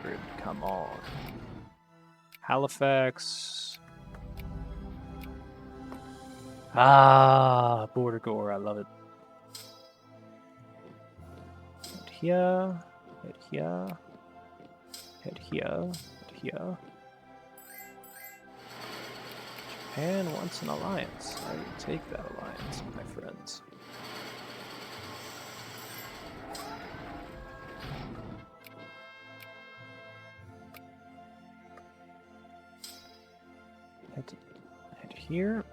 100. Come on. Halifax. Ah, Border Gore. I love it. Head here. Head here. Head here. Head here. Japan wants an alliance. I will take that alliance, my friends. Head here.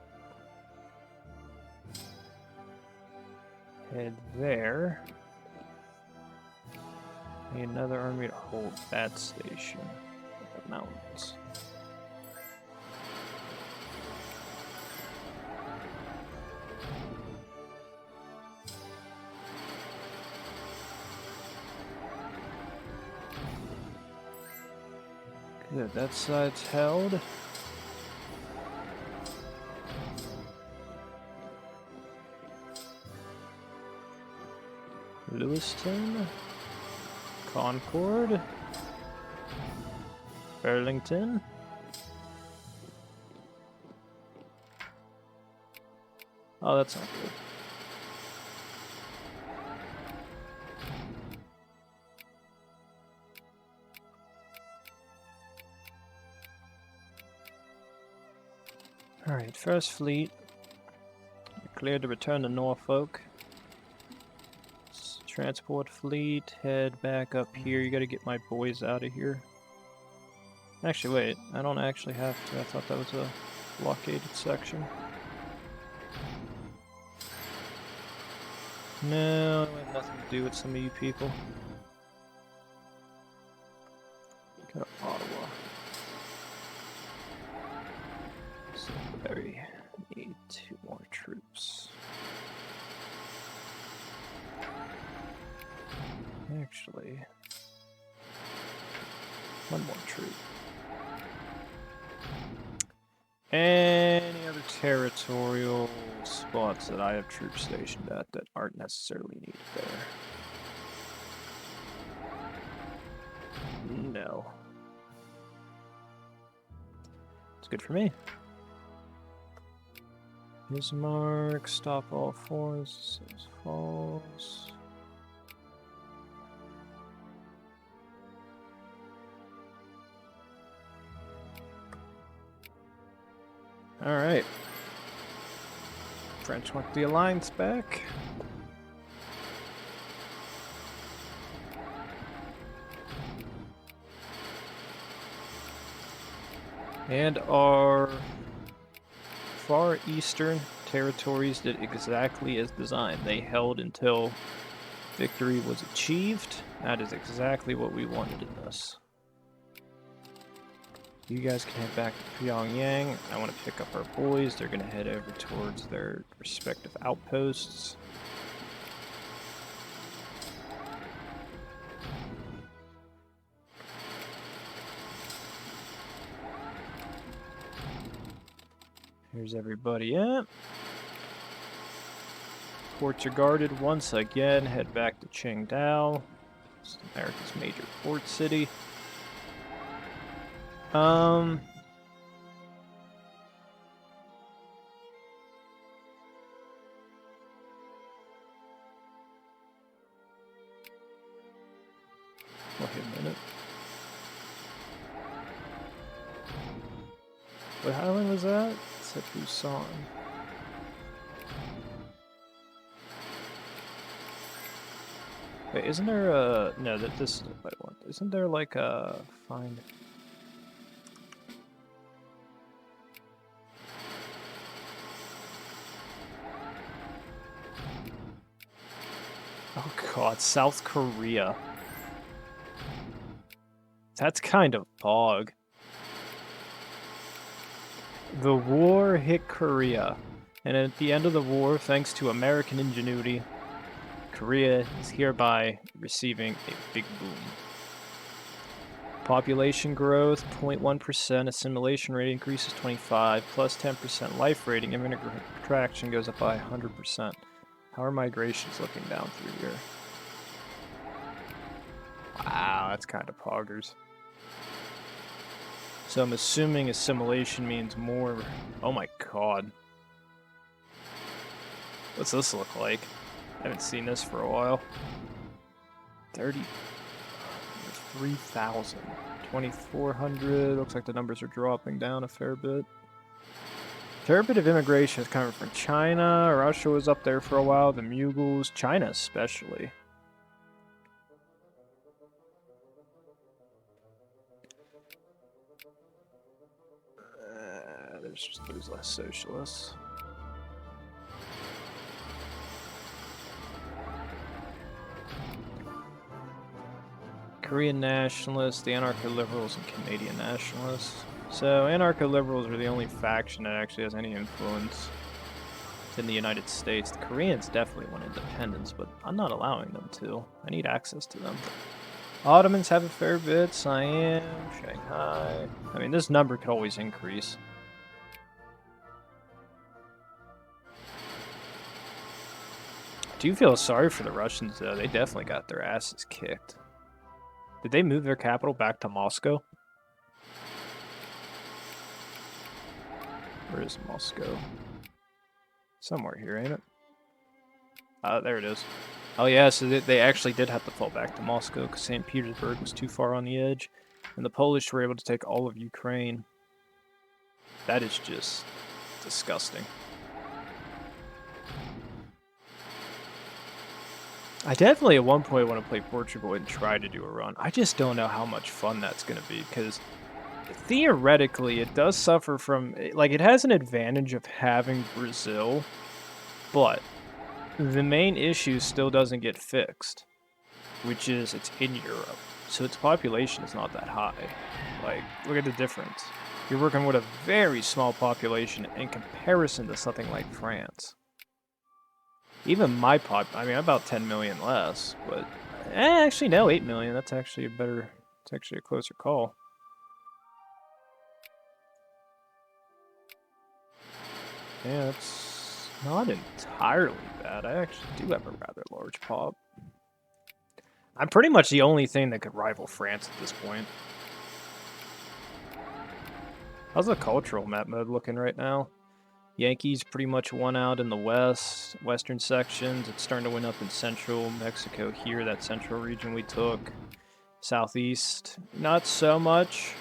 Head there. Need another army to hold that station. The mountains. Good, that side's held. Lewiston, Concord, Burlington. Oh, that's not good. Alright, first fleet. You're cleared to return to Norfolk. Transport fleet, head back up here. You gotta get my boys out of here. Actually, wait. I don't actually have to. I thought that was a blockaded section. No, it had nothing to do with some of you people. Go to Ottawa. Sudbury. Need 2 more troops. Actually, 1 more troop. Any other territorial spots that I have troops stationed at that aren't necessarily needed there? No. It's good for me. Bismarck, stop all force, false. Alright. French want the alliance back. And our far eastern territories did exactly as designed. They held until victory was achieved. That is exactly what we wanted in this. You guys can head back to Pyongyang. I want to pick up our boys. They're going to head over towards their respective outposts. Here's everybody at. Ports are guarded once again. Head back to Qingdao. It's America's major port city. What a minute. What island was that? It's at Busan. Wait, isn't there a... No, this is what I want. Isn't there like a... Find... Oh god, South Korea. That's kind of bog. The war hit Korea, and at the end of the war, thanks to American ingenuity, Korea is hereby receiving a big boom. Population growth, 0.1%, assimilation rate increases 25, plus 10%, life rating, immigrant contraction goes up by 100%. How are migrations looking down through here? Wow, that's kind of poggers. So I'm assuming assimilation means more... Oh my god. What's this look like? I haven't seen this for a while. 3,000. 2,400. Looks like the numbers are dropping down a fair bit. Fair bit of immigration is coming from China. Russia was up there for a while. The Mughals. China especially. There's less socialists. Korean nationalists, the anarcho-liberals, and Canadian nationalists. So anarcho-liberals are the only faction that actually has any influence in the United States. The Koreans definitely want independence, but I'm not allowing them to. I need access to them. Ottomans have a fair bit. Siam, Shanghai. I mean, this number could always increase. I do feel sorry for the Russians, though. They definitely got their asses kicked. Did they move their capital back to Moscow? Where is Moscow? Somewhere here, ain't it? There it is. Oh yeah, so they actually did have to fall back to Moscow because St. Petersburg was too far on the edge. And the Polish were able to take all of Ukraine. That is just disgusting. I definitely at one point want to play Portugal and try to do a run. I just don't know how much fun that's going to be because theoretically it does suffer from, like, it has an advantage of having Brazil, but the main issue still doesn't get fixed, which is it's in Europe, so its population is not that high. Like, look at the difference. You're working with a very small population in comparison to something like France. Even my I mean, about 10 million less, but actually no, 8 million. That's actually a better, it's actually a closer call. Yeah, it's not entirely bad. I actually do have a rather large pop. I'm pretty much the only thing that could rival France at this point. How's the cultural map mode looking right now? Yankees pretty much won out in the western sections. It's starting to win up in central Mexico here, that central region we took. Southeast, not so much,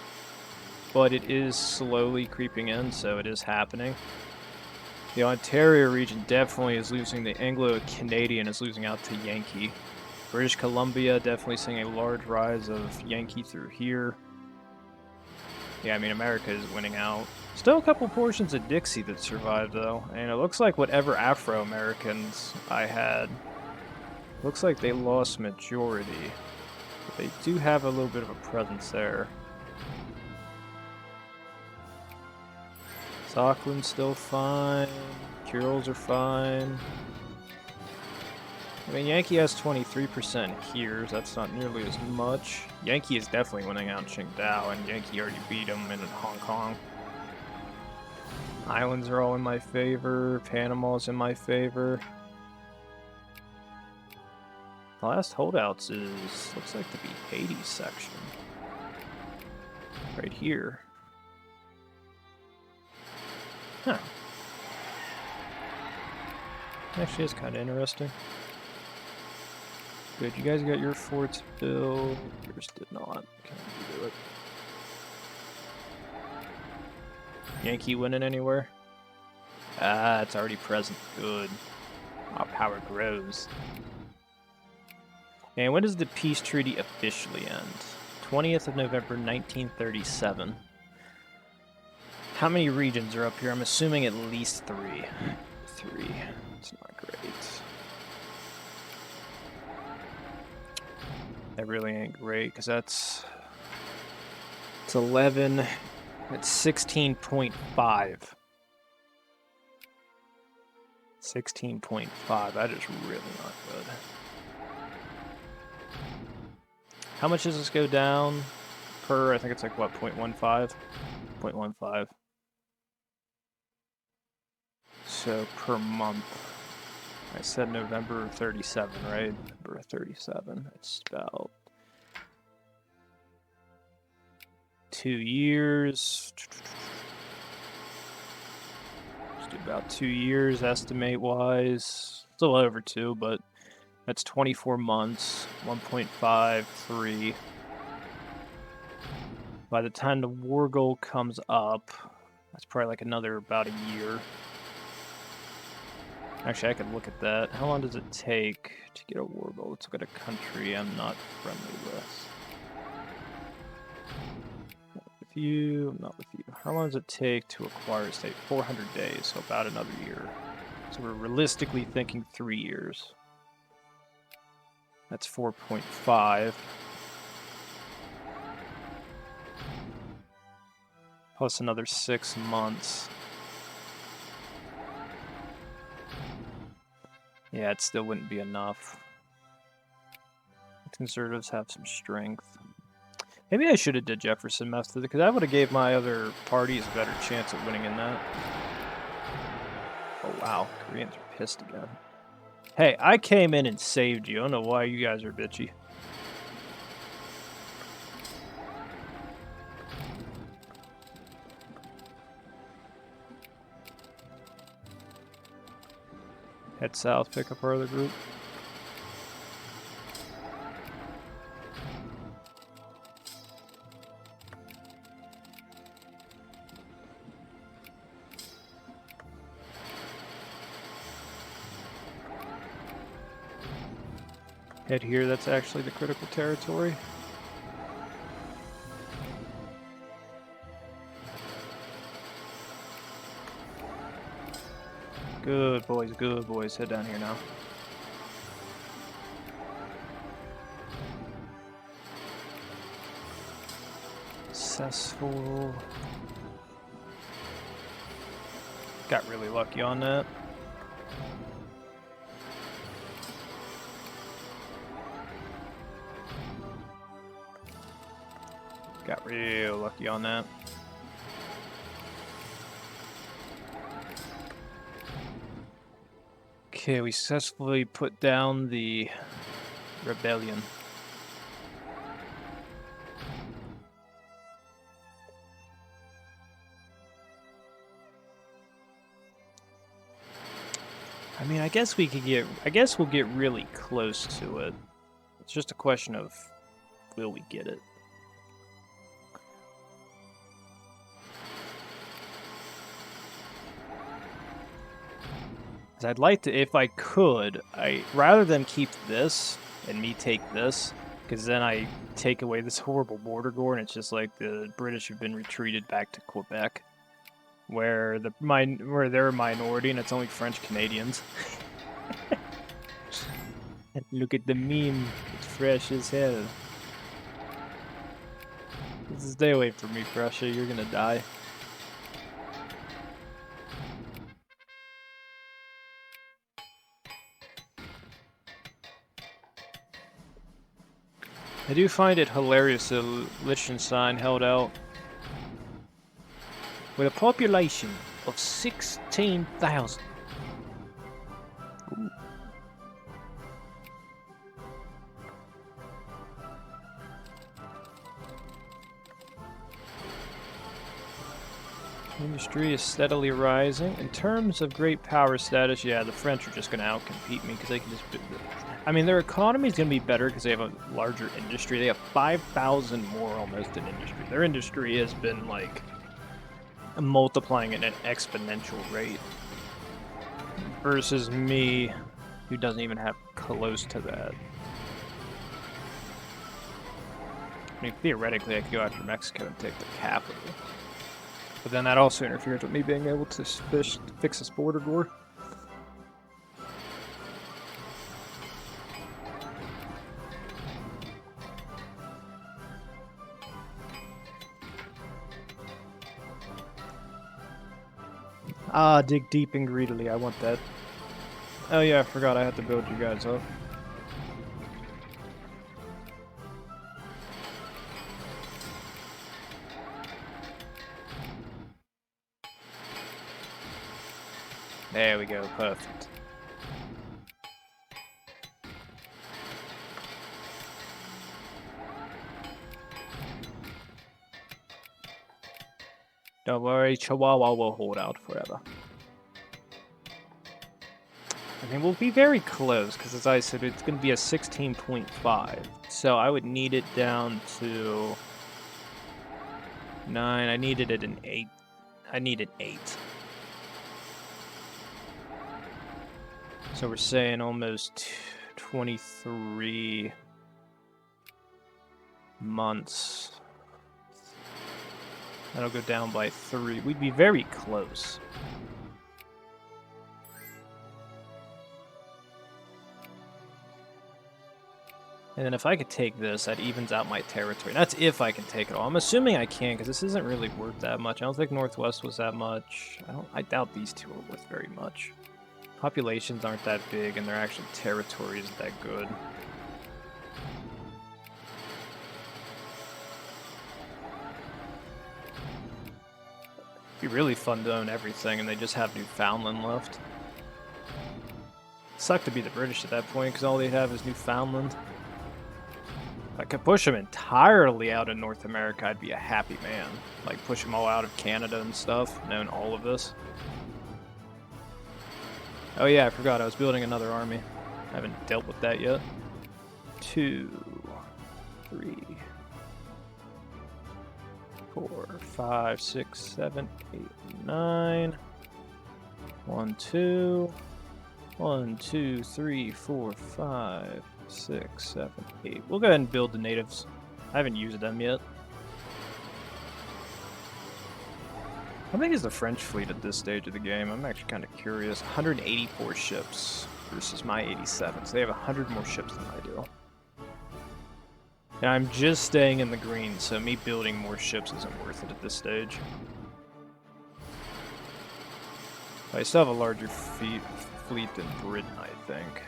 but it is slowly creeping in, so it is happening. The Ontario region definitely is losing. The Anglo-Canadian is losing out to Yankee. British Columbia definitely seeing a large rise of Yankee through here. Yeah, I mean, America is winning out. Still a couple portions of Dixie that survived, though. And it looks like whatever Afro-Americans I had, looks like they lost majority. But they do have a little bit of a presence there. Auckland's still fine. Curals are fine. I mean, Yankee has 23% here, so that's not nearly as much. Yankee is definitely winning out Qingdao, and Yankee already beat him in Hong Kong. Islands are all in my favor. Panama's in my favor. The last holdouts looks like to be Haiti's section. Right here. Huh. Actually, is kind of interesting. Good, you guys got your forts built. Yours did not. Can you do it? Yankee winning anywhere? Ah, it's already present. Good. Our power grows. And when does the peace treaty officially end? 20th of November, 1937. How many regions are up here? I'm assuming at least 3. 3. It's not great. That really ain't great, because it's 11. It's 16.5. 16.5. That is really not good. How much does this go down per? I think it's like, what, 0.15? 0.15. So per month. I said November 37, right? November 37. It's about 2 years. Let's do about 2 years, estimate-wise. Still over 2, but that's 24 months, 1.53. By the time the war goal comes up, that's probably like another about a year. Actually, I could look at that. How long does it take to get a war goal? Let's look at a country I'm not friendly with. With you, I'm not with you. How long does it take to acquire a state? 400 days, so about another year. So we're realistically thinking 3 years. That's 4.5. Plus another 6 months. Yeah, it still wouldn't be enough. The Conservatives have some strength. Maybe I should have did Jefferson method, because that would have gave my other parties a better chance at winning in that. Oh wow, Koreans are pissed again. Hey, I came in and saved you. I don't know why you guys are bitchy. Head south, pick up our other group. Head here, that's actually the critical territory. Good boys, good boys. Head down here now. Successful. Got really lucky on that. Got real lucky on that. Okay, we successfully put down the rebellion. I mean, I guess we could get... I guess we'll get really close to it. It's just a question of, will we get it? I'd like to, if I could, rather than keep this and me take this, because then I take away this horrible border gore, and it's just like the British have been retreated back to Quebec, where they're a minority and it's only French Canadians. Look at the meme; it's fresh as hell. Stay away from me, Prussia. You're gonna die. I do find it hilarious that Liechtenstein held out with a population of 16,000. Industry is steadily rising. In terms of great power status, yeah, the French are just going to outcompete me because they can just... I mean, their economy is going to be better because they have a larger industry. They have 5,000 more almost in industry. Their industry has been, like, multiplying at an exponential rate. Versus me, who doesn't even have close to that. I mean, theoretically, I could go after Mexico and take the capital. But then that also interferes with me being able to fix this border gore. Ah, dig deep and greedily. I want that. Oh yeah, I forgot I had to build you guys up. There we go, perfect. Don't worry, Chihuahua will hold out forever. I mean, we'll be very close, because as I said, it's going to be a 16.5. So I would need it down to 9. I needed it an 8. I need an 8. So we're saying almost 23 months. That'll go down by 3. We'd be very close. And then if I could take this, that evens out my territory. That's if I can take it all. I'm assuming I can, because this isn't really worth that much. I don't think Northwest was that much. I doubt these two are worth very much. Populations aren't that big, and their actual territory isn't that good. It'd be really fun to own everything, and they just have Newfoundland left. Suck to be the British at that point, because all they have is Newfoundland. If I could push them entirely out of North America, I'd be a happy man. Like, push them all out of Canada and stuff, and own all of this. Oh yeah, I forgot, I was building another army. I haven't dealt with that yet. 2, 3, 4, 5, 6, 7, 8, 9. 1, 2. 1, 2, 3, 4, 5, 6, 7, 8. We'll go ahead and build the natives. I haven't used them yet. How big is the French fleet at this stage of the game? I'm actually kind of curious. 184 ships versus my 87, so they have 100 more ships than I do. And I'm just staying in the green, so me building more ships isn't worth it at this stage. I still have a larger fleet than Britain, I think.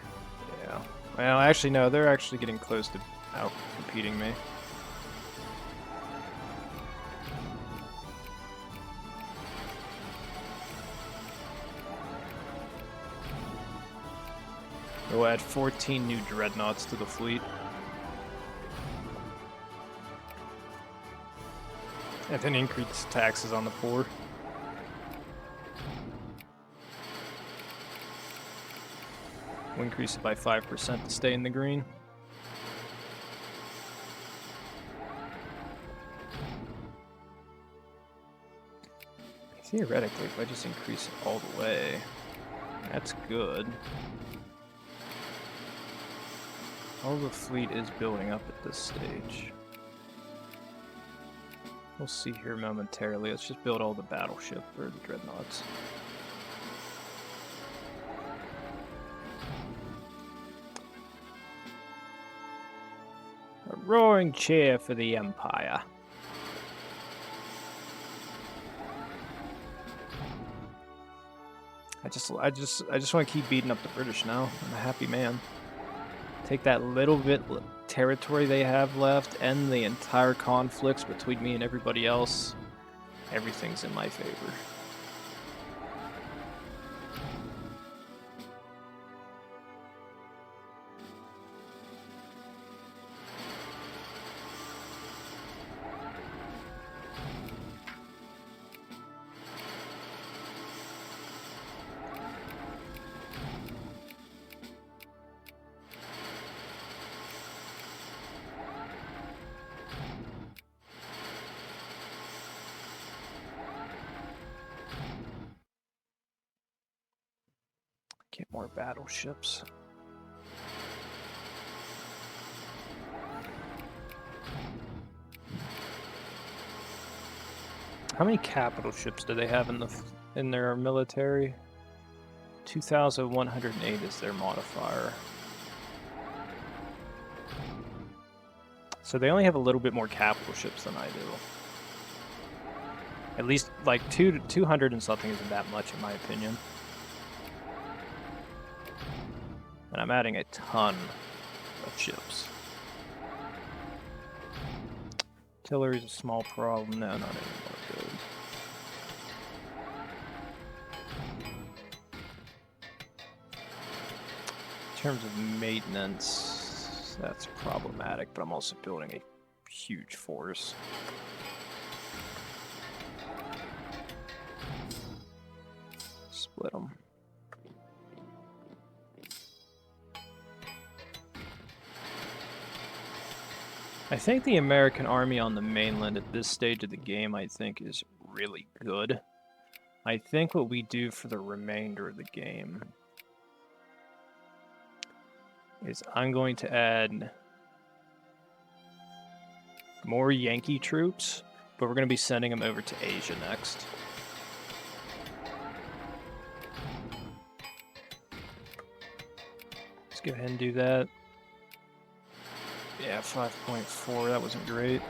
Yeah. Well, actually, no, they're actually getting close to out-competing me. We'll add 14 new dreadnoughts to the fleet. And then increase taxes on the poor. We'll increase it by 5% to stay in the green. Theoretically, if I just increase it all the way, that's good. All the fleet is building up at this stage. We'll see here momentarily. Let's just build all the battleship or the dreadnoughts. A roaring cheer for the Empire. I just want to keep beating up the British now. I'm a happy man. Take that little bit territory they have left, end the entire conflicts between me and everybody else. Everything's in my favor. Get more battleships. How many capital ships do they have in their military? 2,108 is their modifier. So they only have a little bit more capital ships than I do. At least like 200 and something isn't that much in my opinion. And I'm adding a ton of ships. Artillery's a small problem. No, not anymore. Good. In terms of maintenance, that's problematic, but I'm also building a huge force. split them. I think the American army on the mainland at this stage of the game, I think, is really good. I think what we do for the remainder of the game is I'm going to add more Yankee troops, but we're going to be sending them over to Asia next. Let's go ahead and do that. Yeah, 5.4, that wasn't great.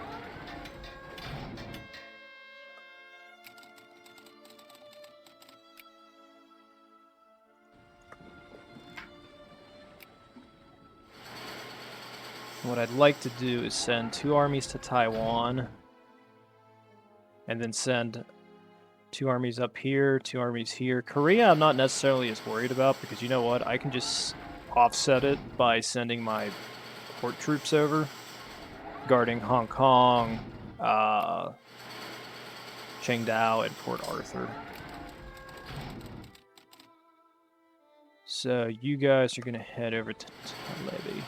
What I'd like to do is send 2 armies to Taiwan, and then send 2 armies up here, 2 armies here. Korea I'm not necessarily as worried about, because you know what, I can just offset it by sending my port troops over, guarding Hong Kong, Qingdao, and Port Arthur. So you guys are going to head over to Levy.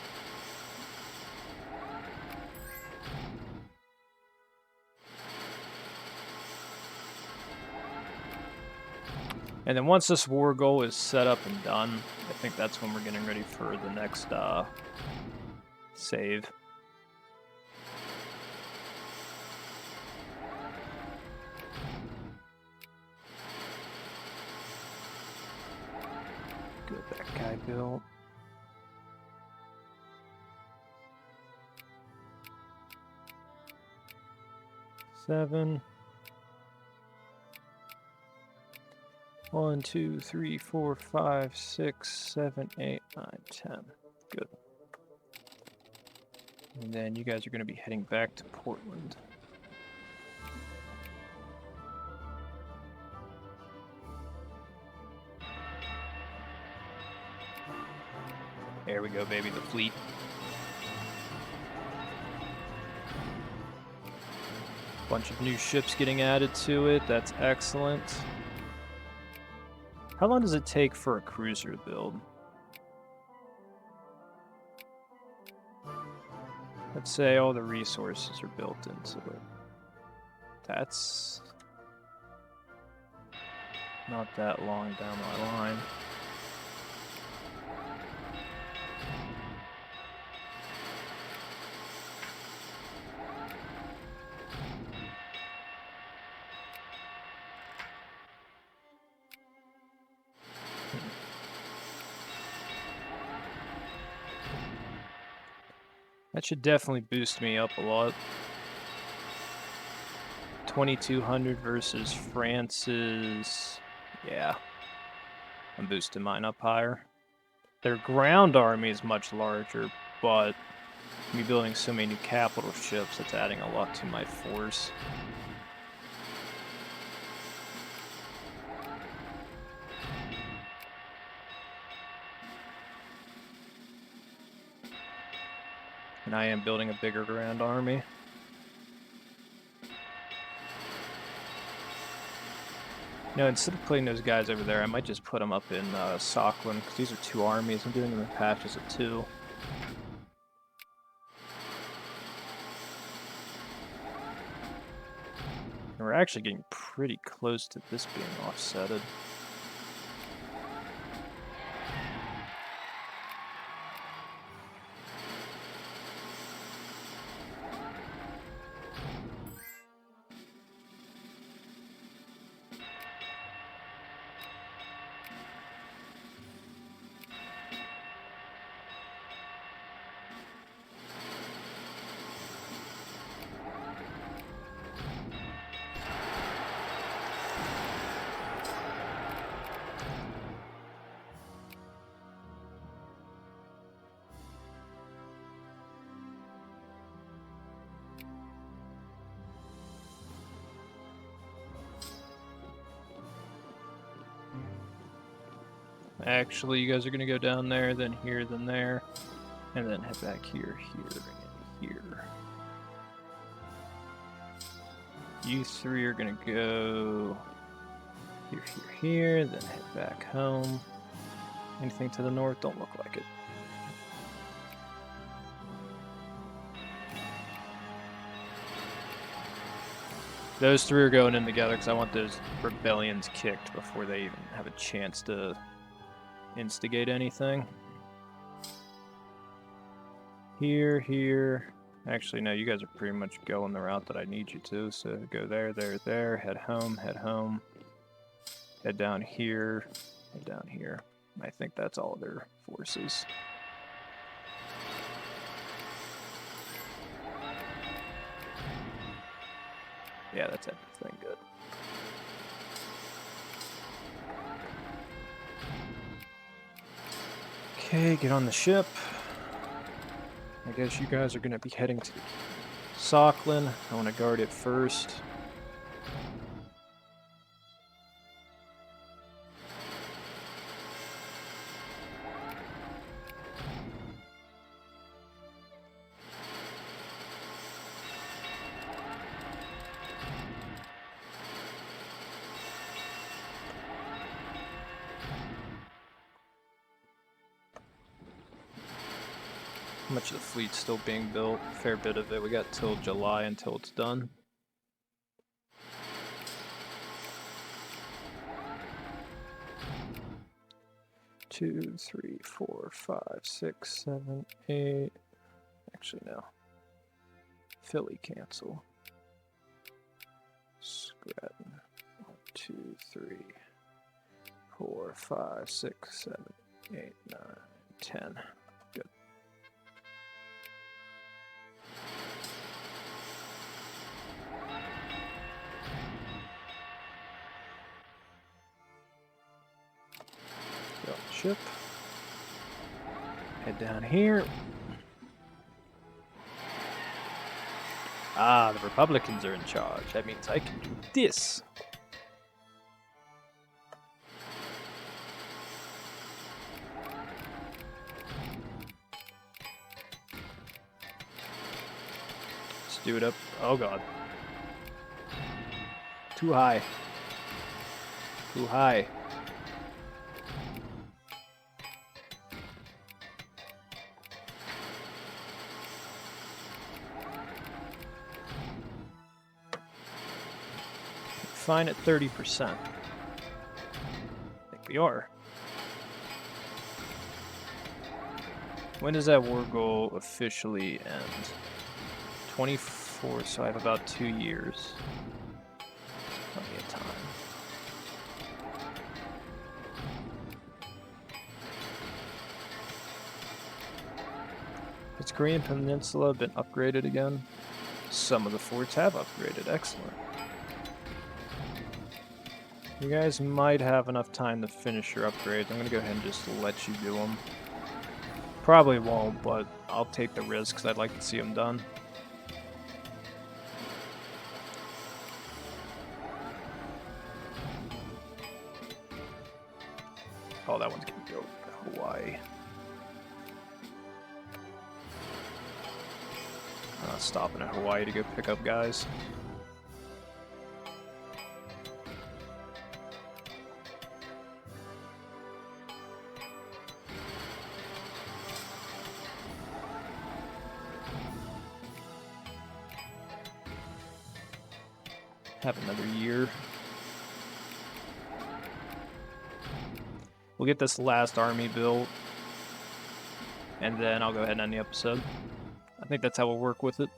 And then once this war goal is set up and done, I think that's when we're getting ready for the next save. Good, that guy built. Seven. 1, 2, 3, 4, 5, 6, 7, 8, 9, 10. Good. And then you guys are going to be heading back to Portland. There we go, baby, the fleet. Bunch of new ships getting added to it. That's excellent. How long does it take for a cruiser to build? Let's say all the resources are built into it. That's not that long down my line. That should definitely boost me up a lot. 2,200 versus France's... Yeah. I'm boosting mine up higher. Their ground army is much larger, but me building so many new capital ships, it's adding a lot to my force. And I am building a bigger grand army. No, instead of putting those guys over there, I might just put them up in Sakhalin, because these are 2 armies. I'm doing them in patches of 2. And we're actually getting pretty close to this being offsetted. Actually, you guys are going to go down there, then here, then there, and then head back here, here, and here. You 3 are going to go Here, then head back home. Anything to the north? Don't look like it. Those three are going in together because I want those rebellions kicked before they even have a chance to instigate anything. Here. Actually, no, you guys are pretty much going the route that I need you to. So go there, head home, head down here, head down here. I think that's all their forces. Yeah, that's everything good. Okay, get on the ship. I guess you guys are going to be heading to Sakhalin. I want to guard it first. How much of the fleet's still being built? A fair bit of it. We got till July until it's done. Two, 3, 4, 5, 6, 7, 8. Actually, no. Philly cancel. Scranton. 1, 2, 3, 4, 5, 6, 7, 8, 9, 10. Good. Go on the ship. Head down here. Ah, the Republicans are in charge. That means I can do this. Let's do it up. Oh god. Too high. Too high. Fine at 30%. I think we are. When does that war goal officially end? 24, so I have about 2 years. Plenty of time. Has Korean Peninsula been upgraded again? Some of the forts have upgraded. Excellent. You guys might have enough time to finish your upgrades. I'm going to go ahead and just let you do them. Probably won't, but I'll take the risk because I'd like to see them done. Oh, that one's going to go to Hawaii. Stopping at Hawaii to go pick up guys. Have another year. We'll get this last army built, and then I'll go ahead and end the episode. I think that's how we'll work with it.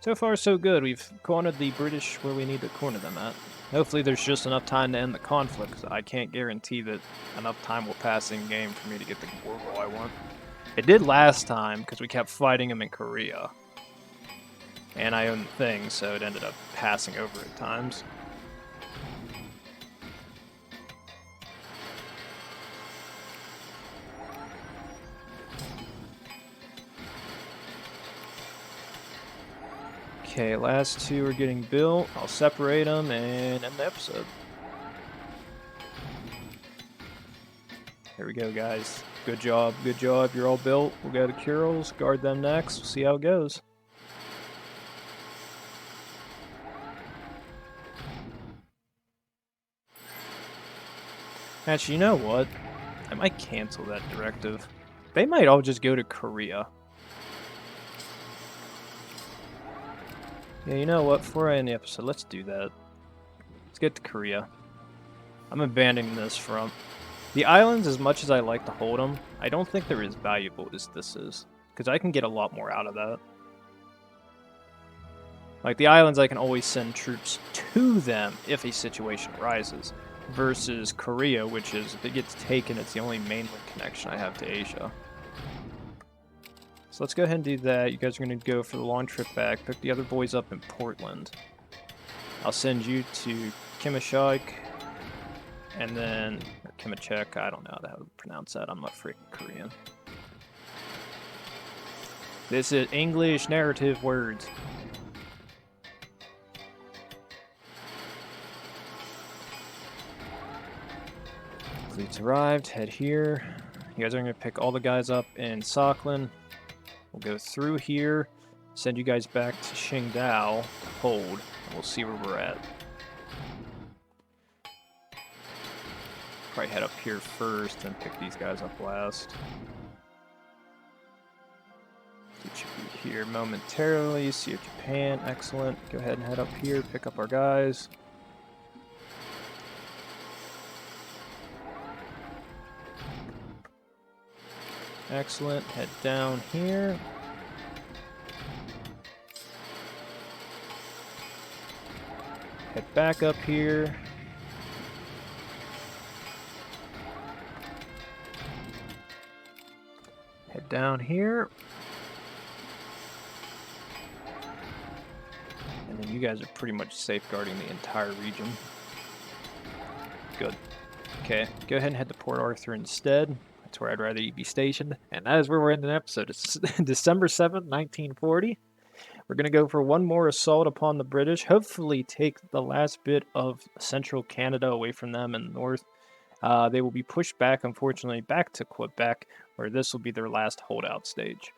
So far, so good. We've cornered the British where we need to corner them at. Hopefully there's just enough time to end the conflict, because I can't guarantee that enough time will pass in game for me to get the war goal I want. It did last time, because we kept fighting them in Korea. And I own the thing, so it ended up passing over at times. Okay, last two are getting built. I'll separate them and end the episode. There we go, guys. Good job, good job. You're all built. We'll go to Kurils, guard them next. We'll see how it goes. Actually, you know what? I might cancel that directive. They might all just go to Korea. Yeah, you know what? Before I end the episode, let's do that. Let's get to Korea. I'm abandoning this front. The islands, as much as I like to hold them, I don't think they're as valuable as this is. Because I can get a lot more out of that. Like, the islands, I can always send troops to them if a situation arises. Versus Korea, which is, if it gets taken, it's the only mainland connection I have to Asia. So let's go ahead and do that. You guys are going to go for the long trip back. Pick the other boys up in Portland. I'll send you to Kimishak. And then, or Kimachek, I don't know how to pronounce that. I'm not freaking Korean. This is English narrative words. Fleet's arrived, head here. You guys are going to pick all the guys up in Sakhalin. We'll go through here, send you guys back to Qingdao to hold, and we'll see where we're at. Probably head up here first and pick these guys up last. It should be here momentarily. Sea of Japan, excellent. Go ahead and head up here, pick up our guys. Excellent. Head down here. Head back up here. Head down here. And then you guys are pretty much safeguarding the entire region. Good. Okay, go ahead and head to Port Arthur instead. That's where I'd rather you be stationed. And that is where we're ending the episode. It's December 7th, 1940. We're going to go for one more assault upon the British. Hopefully take the last bit of central Canada away from them in the north. They will be pushed back, unfortunately, back to Quebec, where this will be their last holdout stage.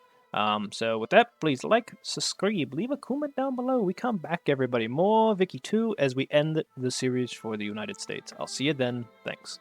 So with that, please like, subscribe, leave a comment down below. We come back, everybody. More Vicky 2 as we end the series for the United States. I'll see you then. Thanks.